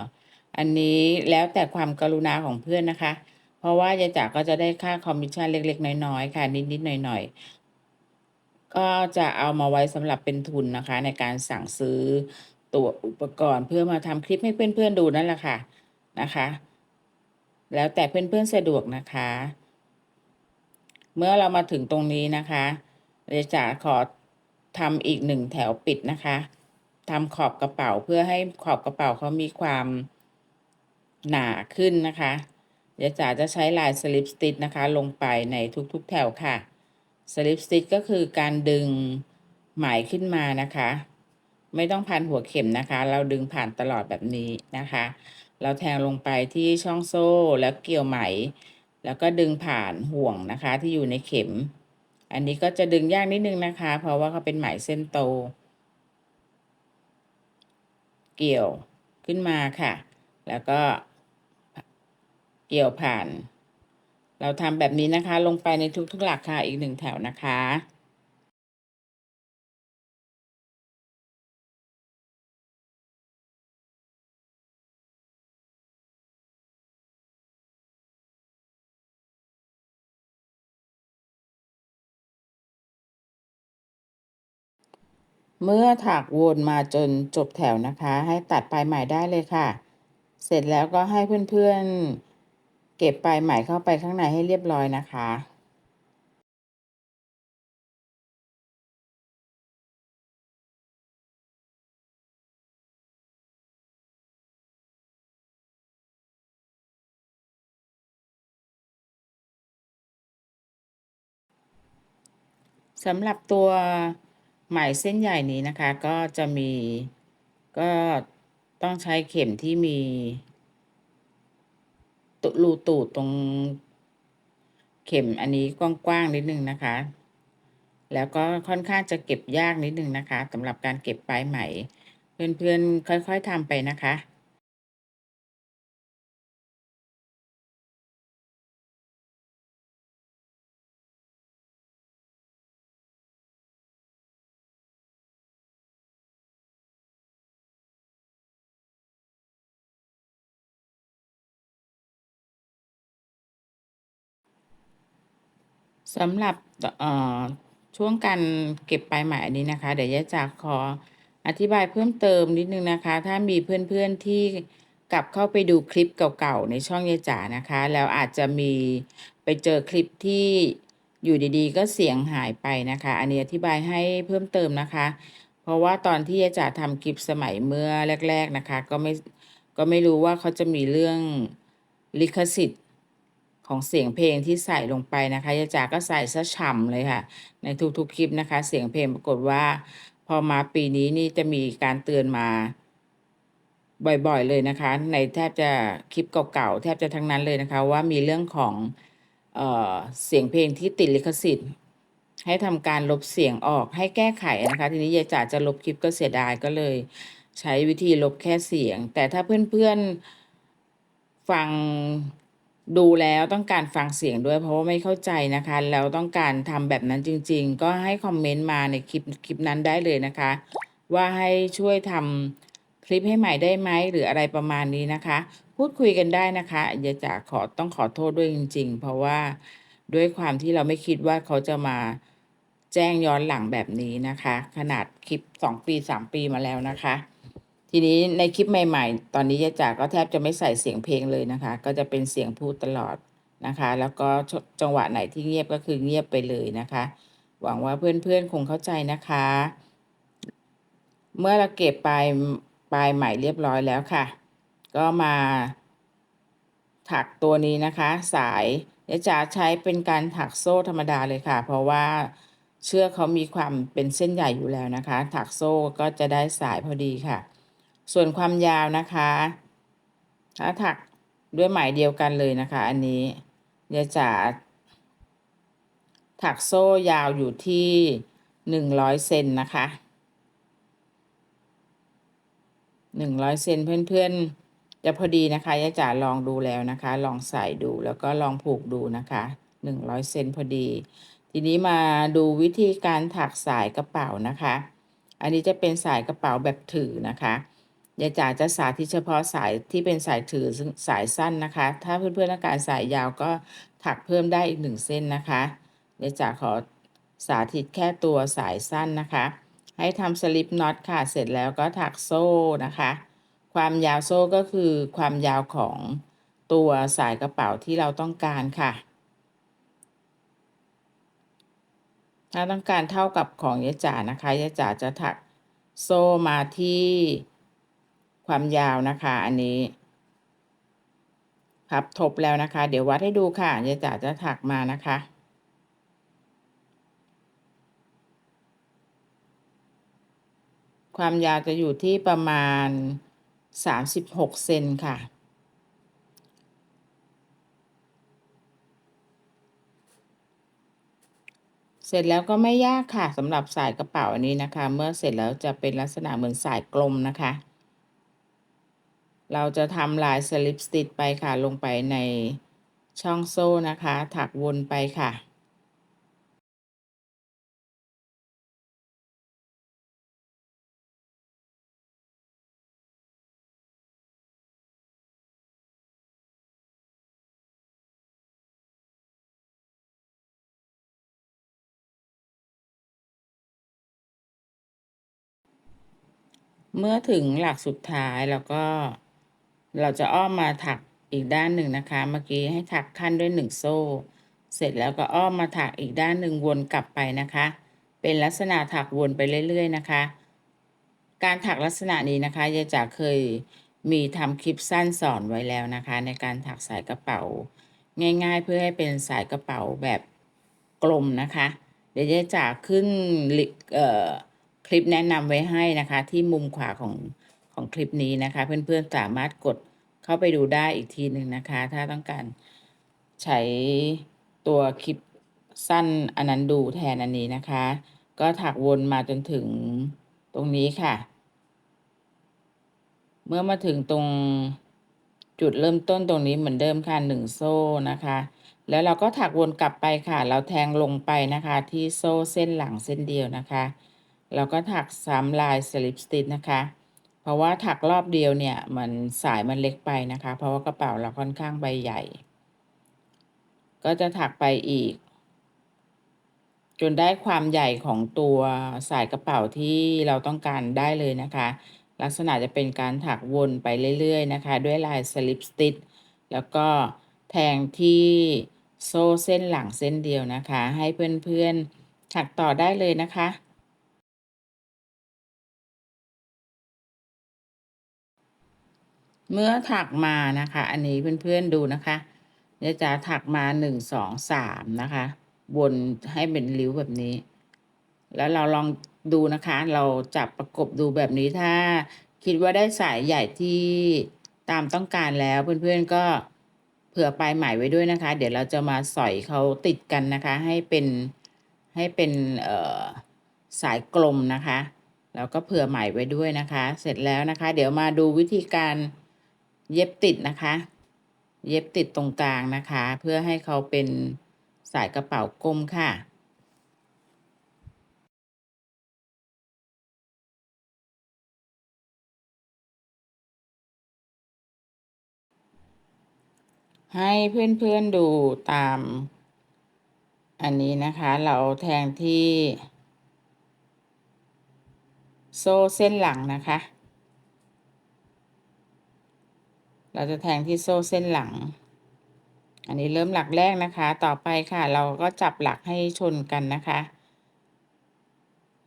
อันนี้แล้วแต่ความกรุณาของเพื่อนนะคะเพราะว่ายายจ๋าก็จะได้ค่าคอมมิชชั่นเล็กๆน้อยๆค่ะนิดๆหน่อยๆก็จะเอามาไว้สำหรับเป็นทุนนะคะในการสั่งซื้อตัวอุปกรณ์เพื่อมาทำคลิปให้เพื่อนๆดูนั่นแหละค่ะนะคะแล้วแต่เพื่อนๆสะดวกนะคะเมื่อเรามาถึงตรงนี้นะคะเดี๋ยวจ๋าขอทำอีก1แถวปิดนะคะทำขอบกระเป๋าเพื่อให้ขอบกระเป๋าเขามีความหนาขึ้นนะคะเดี๋ยวจ๋าจะใช้ลายสลิปสติชนะคะลงไปในทุกๆแถวค่ะสลิปสติชก็คือการดึงไหมขึ้นมานะคะไม่ต้องพันหัวเข็มนะคะเราดึงผ่านตลอดแบบนี้นะคะเราแทงลงไปที่ช่องโซ่แล้วเกี่ยวไหมแล้วก็ดึงผ่านห่วงนะคะที่อยู่ในเข็มอันนี้ก็จะดึงยากนิดนึงนะคะเพราะว่าเขาเป็นไหมเส้นโตเกี่ยวขึ้นมาค่ะแล้วก็เกี่ยวผ่านเราทำแบบนี้นะคะลงไปในทุกๆหลักค่ะอีก1แถวนะคะ เมื่อถักวนมาจนจบแถวนะคะให้ตัดปลายไหมได้เลยค่ะเสร็จแล้วก็ให้เพื่อนๆเก็บปลายไหมเข้าไปข้างในให้เรียบร้อยนะคะสำหรับตัวไหมเส้นใหญ่นี้นะคะก็จะมีก็ต้องใช้เข็มที่มีรูตูดตรงเข็มอันนี้กว้างๆนิดนึงนะคะแล้วก็ค่อนข้างจะเก็บยากนิดนึงนะคะสำหรับการเก็บปลายไหมเพื่อนๆค่อยๆทำไปนะคะ สำหรับเอ่อช่วงการเก็บปลายไหมอันนี้นะคะเดี๋ยวยายจะขออธิบายเพิ่มเติมนิดนึงนะคะถ้ามีเพื่อนๆที่กลับเข้าไปดูคลิปเก่าๆในช่องยายจ๋านะคะแล้วอาจจะมีไปเจอคลิปที่อยู่ดีๆก็เสียงหายไปนะคะอันนี้อธิบายให้เพิ่มเติมนะคะเพราะว่าตอนที่ยายจ๋าทำคลิปสมัยเมื่อแรกๆนะคะก็ไม่รู้ว่าเขาจะมีเรื่องลิขสิทธิ์ของเสียงเพลงที่ใส่ลงไปนะคะยายจ๋าก็ใส่ซะฉ่ำเลยค่ะในทุกๆคลิปนะคะเสียงเพลงปรากฏว่าพอมาปีนี้นี่จะมีการเตือนมาบ่อยๆเลยนะคะในแทบจะคลิปเก่าๆแทบจะทั้งนั้นเลยนะคะว่ามีเรื่องของเอ่อเสียงเพลงที่ติดลิขสิทธิ์ให้ทำการลบเสียงออกให้แก้ไขนะคะทีนี้ยายจ๋าจะลบคลิปก็เสียดายก็เลยใช้วิธีลบแค่เสียงแต่ถ้าเพื่อนๆฟังดูแล้วต้องการฟังเสียงด้วยเพราะว่าไม่เข้าใจนะคะแล้วต้องการทำแบบนั้นจริงๆก็ให้คอมเมนต์มาในคลิปนั้นได้เลยนะคะว่าให้ช่วยทำคลิปให้ใหม่ได้ไหมหรืออะไรประมาณนี้นะคะพูดคุยกันได้นะคะอย่าจะต้องขอโทษด้วยจริงๆเพราะว่าด้วยความที่เราไม่คิดว่าเขาจะมาแจ้งย้อนหลังแบบนี้นะคะขนาดคลิป2 ปี 3 ปีมาแล้วนะคะ ทีนี้ในคลิปใหม่ๆ ตอนนี้ยายจ๋าก็แทบจะไม่ใส่เสียงเพลงเลยนะคะ ก็จะเป็นเสียงพูดตลอดนะคะ แล้วก็จังหวะไหนที่เงียบก็คือเงียบไปเลยนะคะ หวังว่าเพื่อนๆคงเข้าใจนะคะ เมื่อเราเก็บปลายไหมเรียบร้อยแล้วค่ะ ก็มาถักตัวนี้นะคะสายเดี๋ยวจ๋าใช้เป็นการถักโซ่ธรรมดาเลยค่ะเพราะว่าเชือกเขามีความเป็นเส้นใหญ่อยู่แล้วนะคะถักโซ่ก็จะได้สายพอดีค่ะส่วนความยาวนะคะถ้าถักด้วยไหมเดียวกันเลยนะคะอันนี้เดี๋ยวจ๋าถักโซ่ยาวอยู่ที่100 เซนนะคะ100 เซนเพื่อนๆจะพอดีนะคะยายจ๋าลองดูแล้วนะคะลองใส่ดูแล้วก็ลองผูกดูนะคะ100 เซนพอดีทีนี้มาดูวิธีการถักสายกระเป๋านะคะอันนี้จะเป็นสายกระเป๋าแบบถือนะคะยายจ๋าจะสาธิตเฉพาะสายที่เป็นสายถือซึ่งสายสั้นนะคะถ้าเพื่อนๆต้องการสายยาวก็ถักเพิ่มได้อีก1 เส้นนะคะยายจ๋าขอสาธิตแค่ตัวสายสั้นนะคะ ให้ทำสลิปน็อตค่ะเสร็จแล้วก็ถักโซ่นะคะความยาวโซ่ก็คือความยาวของตัวสายกระเป๋าที่เราต้องการค่ะถ้าต้องการเท่ากับของยะจ๋านะคะยะจ๋าจะถักโซ่มาที่ความยาวนะคะอันนี้พับทบแล้วนะคะเดี๋ยววัดให้ดูค่ะยะจ๋าจะถักมานะคะความยาวจะอยู่ที่ประมาณ36 เซนค่ะ เสร็จแล้วก็ไม่ยากค่ะสำหรับสายกระเป๋าอันนี้นะคะเมื่อเสร็จแล้วจะเป็นลักษณะเหมือนสายกลมนะคะเราจะทำลายสลิปสติ t ไปค่ะลงไปในช่องโซ่นะคะถักวนไปค่ะ เมื่อถึงหลักสุดท้ายแล้วก็เราจะอ้อมมาถักอีกด้านหนึ่งนะคะ เมื่อกี้ให้ถักขั้นด้วย1โซ่เสร็จแล้วก็อ้อมมาถักอีกด้านหนึ่งวนกลับไปนะคะ เป็นลักษณะถักวนไปเรื่อยๆนะคะการถักลักษณะนี้นะคะยายจ๋าเคยมีทำคลิปสั้นสอนไว้แล้วนะคะในการถักสายกระเป๋าง่ายๆเพื่อให้เป็นสายกระเป๋าแบบกลมนะคะเดี๋ยวยายจ๋าขึ้นคลิปแนะนำไว้ให้นะคะที่มุมขวาของคลิปนี้นะคะเพื่อนๆสามารถกดเข้าไปดูได้อีกทีหนึ่งนะคะถ้าต้องการใช้ตัวคลิปสั้นอันนั้นดูแทนอันนี้นะคะก็ถักวนมาจนถึงตรงนี้ค่ะเมื่อมาถึงตรงจุดเริ่มต้นตรงนี้เหมือนเดิมค่ะ1โซ่นะคะแล้วเราก็ถักวนกลับไปค่ะเราแทงลงไปนะคะที่โซ่เส้นหลังเส้นเดียวนะคะเราก็ถักซ้ำลายสลิปสติชนะคะเพราะว่าถักรอบเดียวเนี่ยมันสายมันเล็กไปนะคะเพราะว่ากระเป๋าเราค่อนข้างใบใหญ่ก็จะถักไปอีกจนได้ความใหญ่ของตัวสายกระเป๋าที่เราต้องการได้เลยนะคะลักษณะจะเป็นการถักวนไปเรื่อยๆนะคะด้วยลายสลิปสติชแล้วก็แทงที่โซ่เส้นหลังเส้นเดียวนะคะให้เพื่อนๆถักต่อได้เลยนะคะเมื่อถักมานะคะอันนี้เพื่อนๆดูนะคะเดี๋ยวจะถักมา1 2 3นะคะวนให้เป็นริ้วแบบนี้ แล้วเราลองดูนะคะเราจับประกบดูแบบนี้ถ้าคิดว่าได้สายใหญ่ที่ตามต้องการแล้วเพื่อนๆก็เผื่อปลายไหมไว้ด้วยนะคะเดี๋ยวเราจะมาสอยเขาติดกันนะคะให้เป็นสายกลมนะคะแล้วก็เผื่อไหมไว้ด้วยนะคะเสร็จแล้วนะคะเดี๋ยวมาดูวิธีการเย็บติดนะคะเย็บติดตรงกลางนะคะเพื่อให้เขาเป็นสายกระเป๋ากลมค่ะ ให้เพื่อนๆดูตามอันนี้นะคะเราแทงที่โซ่เส้นหลังนะคะเราจะแทงที่โซ่เส้นหลังอันนี้เริ่มหลักแรกนะคะต่อไปค่ะเราก็จับหลักให้ชนกันนะคะ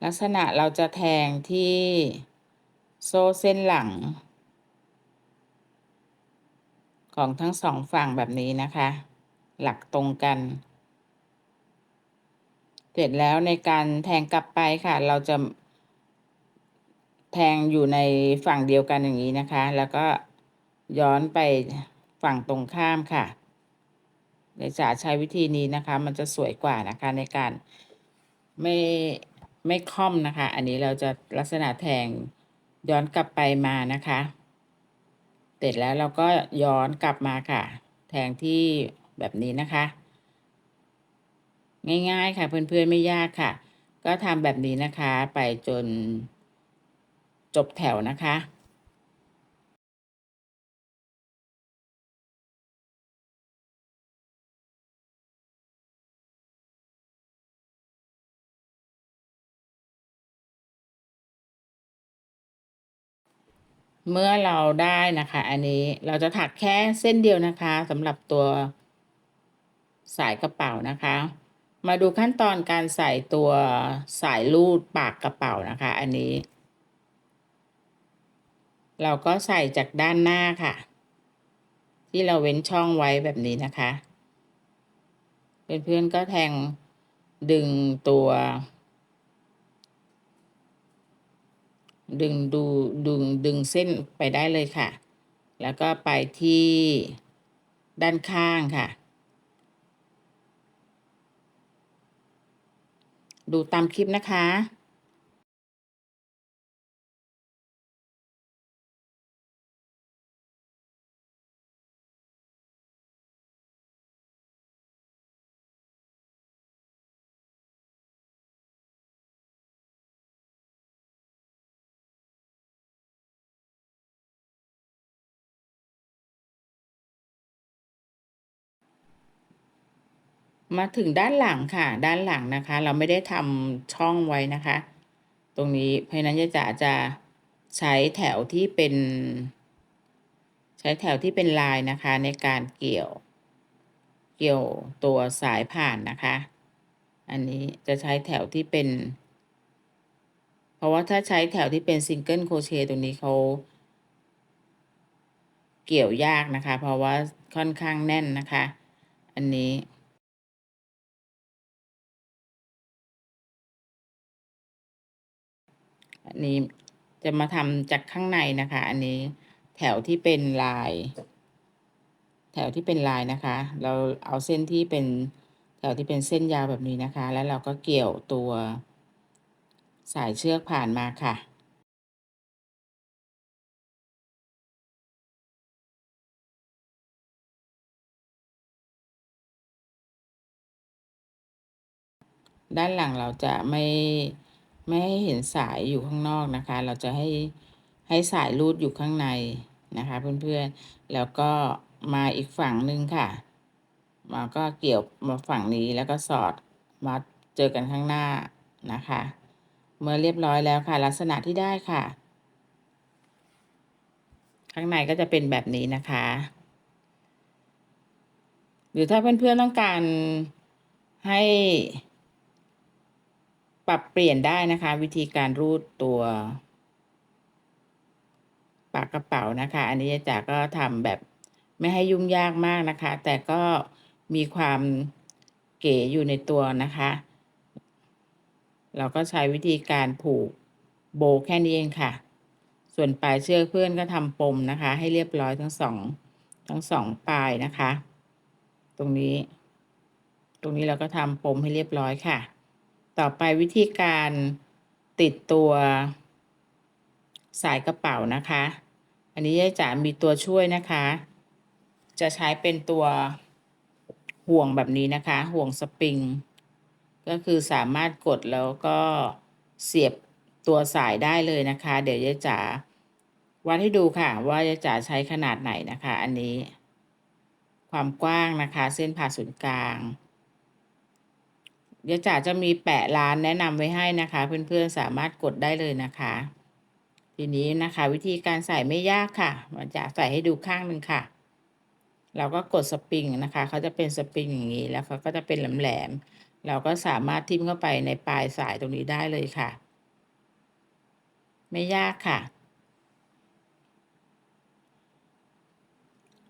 ลักษณะเราจะแทงที่โซ่เส้นหลังของทั้ง2ฝั่งแบบนี้นะคะหลักตรงกันเสร็จแล้วในการแทงกลับไปค่ะเราจะแทงอยู่ในฝั่งเดียวกันอย่างนี้นะคะแล้วก็ย้อนไปฝั่งตรงข้ามค่ะเดี๋ยวจะใช้วิธีนี้นะคะมันจะสวยกว่านะคะในการไม่ไม่ค่อมนะคะอันนี้เราจะลักษณะแทงย้อนกลับไปมานะคะเสร็จแล้วเราก็ย้อนกลับมาค่ะแทงที่แบบนี้นะคะง่ายๆค่ะเพื่อนๆไม่ยากค่ะก็ทำแบบนี้นะคะไปจนจบแถวนะคะ เมื่อเราได้นะคะอันนี้เราจะถักแค่เส้นเดียวนะคะสำหรับตัวสายกระเป๋านะคะมาดูขั้นตอนการใส่ตัวสายรูดปากกระเป๋านะคะอันนี้เราก็ใส่จากด้านหน้าค่ะที่เราเว้นช่องไว้แบบนี้นะคะเพื่อนๆก็แทงดึงตัวดึงเส้นไปได้เลยค่ะแล้วก็ไปที่ด้านข้างค่ะ ดูตามคลิปนะคะ มาถึงด้านหลังค่ะด้านหลังนะคะเราไม่ได้ทำช่องไว้นะคะตรงนี้เพราะนั้นยายจ๋าจะ ใช้แถวที่เป็นลายนะคะในการเกี่ยวตัวสายผ่านนะคะ อันนี้จะใช้แถวที่เป็น เพราะว่าถ้าใช้แถวที่เป็นซิงเกิลโครเชต์ตรงนี้เขาเกี่ยวยากนะคะ เพราะว่าค่อนข้างแน่นนะคะ อันนี้จะมาทำจากข้างในนะคะ อันนี้แถวที่เป็นลาย นะคะ เราเอาเส้นที่เป็นแถวที่เป็นเส้นยาวแบบนี้นะคะ แล้วเราก็เกี่ยวตัวสายเชือกผ่านมาค่ะ ด้านหลังเราจะไม่ให้เห็นสายอยู่ข้างนอกนะคะ เราจะให้สายรูดอยู่ข้างในนะคะเพื่อนๆแล้วก็มาอีกฝั่งหนึ่งค่ะมาก็เกี่ยวมาฝั่งนี้แล้วก็สอดมาเจอกันข้างหน้านะคะ เมื่อเรียบร้อยแล้วค่ะลักษณะที่ได้ค่ะ ข้างในก็จะเป็นแบบนี้นะคะ หรือถ้าเพื่อนๆต้องการให้ปรับเปลี่ยนได้นะคะ วิธีการรูดตัวปากกระเป๋านะคะ อันนี้จ๋าก็ทำแบบไม่ให้ยุ่งยากมากนะคะ แต่ก็มีความเก๋อยู่ในตัวนะคะ เราก็ใช้วิธีการผูกโบแค่นี้เองค่ะ ส่วนปลายเชือกเพื่อนก็ทำปมนะคะ ให้เรียบร้อยทั้งสองปลายนะคะ ตรงนี้เราก็ทำปมให้เรียบร้อยค่ะ ต่อไปวิธีการติดตัวสายกระเป๋านะคะ อันนี้ยายจ๋ามีตัวช่วยนะคะ จะใช้เป็นตัวห่วงแบบนี้นะคะ ห่วงสปริง ก็คือสามารถกดแล้วก็เสียบตัวสายได้เลยนะคะ เดี๋ยวยายจ๋าวัดให้ดูค่ะ ว่ายายจ๋าใช้ขนาดไหนนะคะ อันนี้ความกว้างนะคะ เส้นผ่าศูนย์กลางยายจ๋าจะมีแปะร้านแนะนำไว้ให้นะคะ เพื่อนๆสามารถกดได้เลยนะคะ ทีนี้นะคะ วิธีการใส่ไม่ยากค่ะมันจะใส่ให้ดูข้างหนึ่งค่ะ เราก็กดสปริงนะคะเขาจะเป็นสปริงอย่างนี้แล้วเขาก็จะเป็นแหลมๆเราก็สามารถทิ่มเข้าไปในปลายสายตรงนี้ได้เลยค่ะ ไม่ยากค่ะ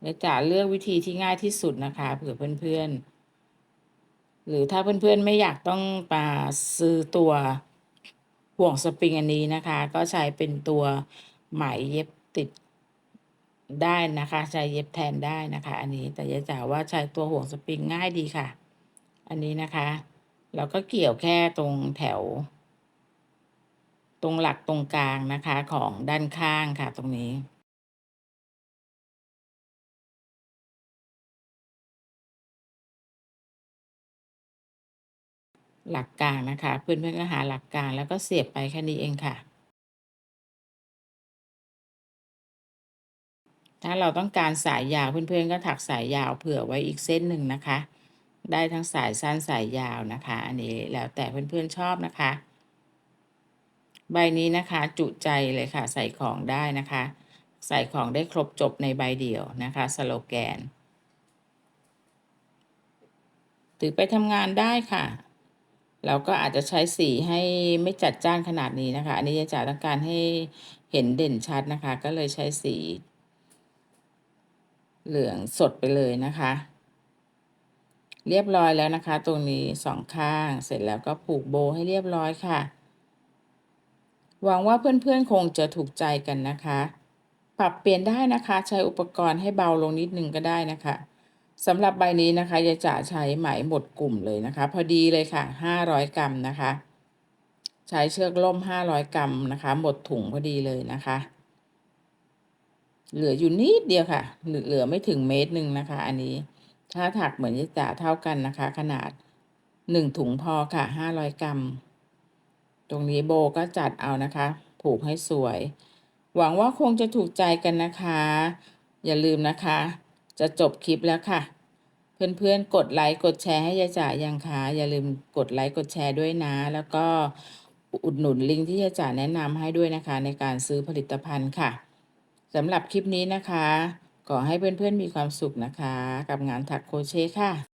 แล้วจะเลือกวิธีที่ง่ายที่สุดนะคะเผื่อเพื่อนๆหรือถ้าเพื่อนๆไม่อยากต้องมาซื้อตัวห่วงสปริงอันนี้นะคะ ก็ใช้เป็นตัวไหมเย็บติดได้นะคะใช้เย็บแทนได้นะคะ อันนี้แต่ยายจ๋าว่าใช้ตัวห่วงสปริงง่ายดีค่ะ อันนี้นะคะเราก็เกี่ยวแค่ตรงแถวตรงหลักตรงกลางนะคะของด้านข้างค่ะตรงนี้หลักกลางนะคะเพื่อนๆก็หาหลักกลางแล้วก็เสียบไปแค่นี้เองค่ะถ้าเราต้องการสายยาวเพื่อนๆก็ถักสายยาวเผื่อไว้อีกเส้นหนึ่งนะคะได้ทั้งสายสั้นสายยาวนะคะอันนี้แล้วแต่เพื่อนๆชอบนะคะใบนี้นะคะจุใจเลยค่ะใส่ของได้นะคะใส่ของได้ครบจบในใบเดียวนะคะสโลแกนถือไปทำงานได้ค่ะเราก็อาจจะใช้สีให้ไม่จัดจ้านขนาดนี้นะคะอันนี้จะต้องการให้เห็นเด่นชัดนะคะก็เลยใช้สีเหลืองสดไปเลยนะคะเรียบร้อยแล้วนะคะตรงนี้สองข้างเสร็จแล้วก็ผูกโบให้เรียบร้อยค่ะหวังว่าเพื่อนๆคงจะถูกใจกันนะคะปรับเปลี่ยนได้นะคะใช้อุปกรณ์ให้เบาลงนิดนึงก็ได้นะคะสำหรับใบนี้นะคะยายจ๋าใช้ไหมหมดกลุ่มเลยนะคะพอดีเลยค่ะ500 กรัมนะคะใช้เชือกล่ม500 กรัมนะคะหมดถุงพอดีเลยนะคะเหลืออยู่นิดเดียวค่ะเหลือไม่ถึง1 เมตรนะคะอันนี้ถ้าถักเหมือนยายจ๋าเท่ากันนะคะขนาด1 ถุงพอค่ะ500 กรัมตรงนี้โบก็จัดเอานะคะผูกให้สวยหวังว่าคงจะถูกใจกันนะคะอย่าลืมนะคะจะจบคลิปแล้วค่ะ เพื่อนๆกดไลค์กดแชร์ให้ยายจ๋ายังคะอย่าลืมกดไลค์กดแชร์ด้วยนะแล้วก็ อุดหนุนลิงก์ที่อาจารย์แนะนำให้ด้วยนะคะในการซื้อผลิตภัณฑ์ค่ะสำหรับคลิปนี้นะคะขอให้เพื่อนๆมีความสุขนะคะกับงานถักโครเชต์ค่ะ